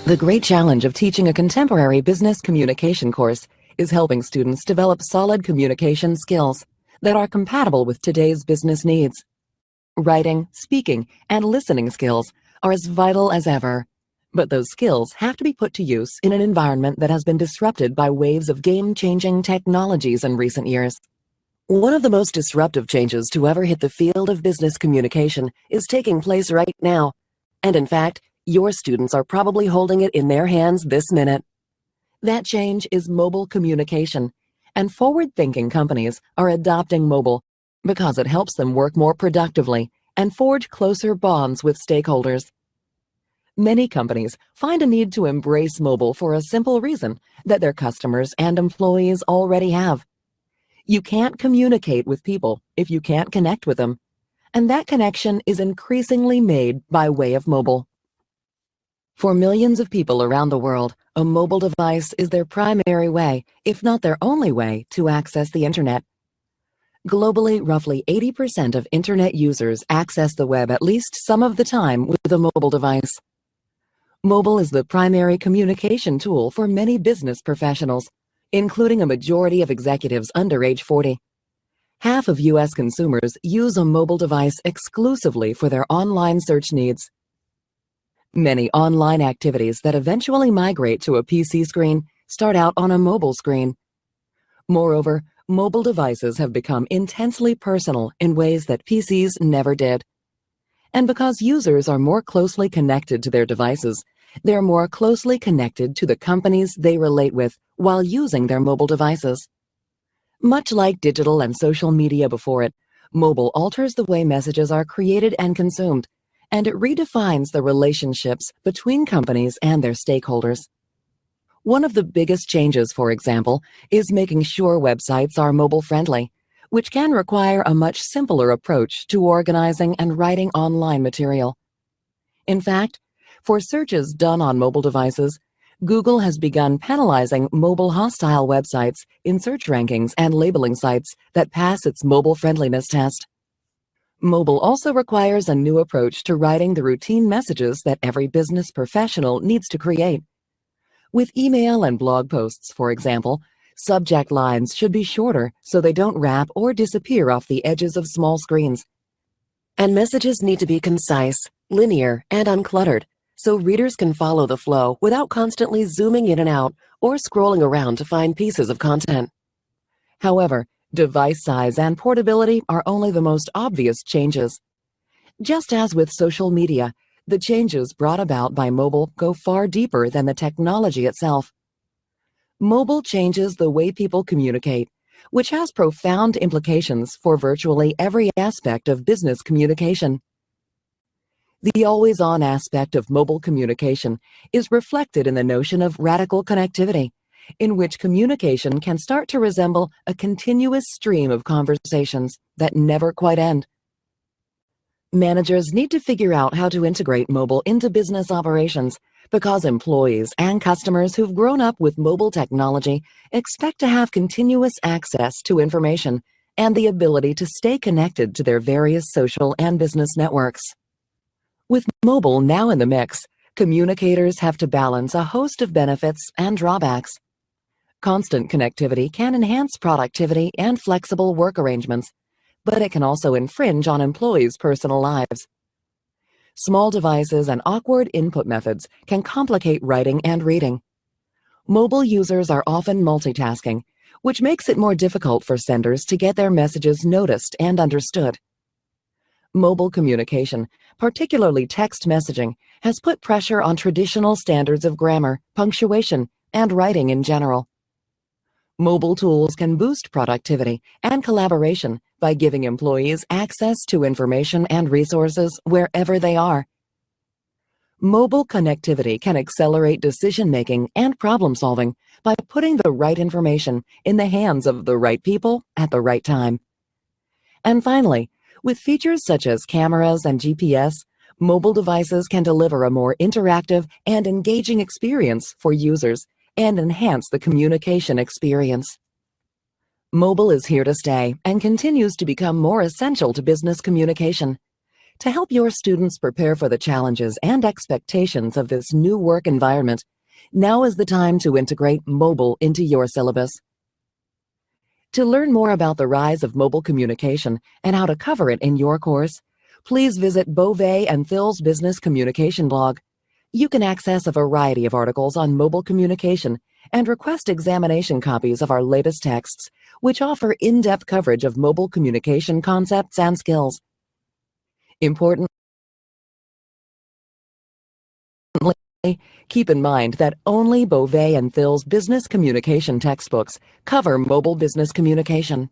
The great challenge of teaching a contemporary business communication course is helping students develop solid communication skills that are compatible with today's business needs. Writing, speaking, and listening skills are as vital as ever, but those skills have to be put to use in an environment that has been disrupted by waves of game-changing technologies in recent years. One of the most disruptive changes to ever hit the field of business communication is taking place right now, and in fact, your students are probably holding it in their hands this minute. That change is mobile communication, and forward-thinking companies are adopting mobile because it helps them work more productively and forge closer bonds with stakeholders. Many companies find a need to embrace mobile for a simple reason that their customers and employees already have. You can't communicate with people if you can't connect with them, and that connection is increasingly made by way of mobile. For millions of people around the world, a mobile device is their primary way, if not their only way, to access the Internet. Globally, roughly 80% of Internet users access the web at least some of the time with a mobile device. Mobile is the primary communication tool for many business professionals, including a majority of executives under age 40. Half of U.S. consumers use a mobile device exclusively for their online search needs. Many online activities that eventually migrate to a PC screen start out on a mobile screen. Moreover, mobile devices have become intensely personal in ways that PCs never did. And because users are more closely connected to their devices, they're more closely connected to the companies they relate with while using their mobile devices. Much like digital and social media before it, mobile alters the way messages are created and consumed, and it redefines the relationships between companies and their stakeholders. One of the biggest changes, for example, is making sure websites are mobile-friendly, which can require a much simpler approach to organizing and writing online material. In fact, for searches done on mobile devices, Google has begun penalizing mobile hostile websites in search rankings and labeling sites that pass its mobile friendliness test. Mobile also requires a new approach to writing the routine messages that every business professional needs to create. With email and blog posts, for example, subject lines should be shorter so they don't wrap or disappear off the edges of small screens. And messages need to be concise, linear, and uncluttered, so readers can follow the flow without constantly zooming in and out or scrolling around to find pieces of content. However, device size and portability are only the most obvious changes. Just as with social media, the changes brought about by mobile go far deeper than the technology itself. Mobile changes the way people communicate, which has profound implications for virtually every aspect of business communication. The always-on aspect of mobile communication is reflected in the notion of radical connectivity, in which communication can start to resemble a continuous stream of conversations that never quite end. Managers need to figure out how to integrate mobile into business operations because employees and customers who've grown up with mobile technology expect to have continuous access to information and the ability to stay connected to their various social and business networks. With mobile now in the mix, communicators have to balance a host of benefits and drawbacks. Constant connectivity can enhance productivity and flexible work arrangements, but it can also infringe on employees' personal lives. Small devices and awkward input methods can complicate writing and reading. Mobile users are often multitasking, which makes it more difficult for senders to get their messages noticed and understood. Mobile communication, particularly text messaging, has put pressure on traditional standards of grammar, punctuation, and writing in general. Mobile tools can boost productivity and collaboration by giving employees access to information and resources wherever they are. Mobile connectivity can accelerate decision-making and problem-solving by putting the right information in the hands of the right people at the right time. And finally, with features such as cameras and GPS, mobile devices can deliver a more interactive and engaging experience for users and enhance the communication experience. Mobile is here to stay and continues to become more essential to business communication. To help your students prepare for the challenges and expectations of this new work environment, now is the time to integrate mobile into your syllabus. To learn more about the rise of mobile communication and how to cover it in your course, please visit Beauvais and Thil's Business Communication blog. You can access a variety of articles on mobile communication and request examination copies of our latest texts, which offer in-depth coverage of mobile communication concepts and skills. Importantly, keep in mind that only Beauvais and Thil's business communication textbooks cover mobile business communication.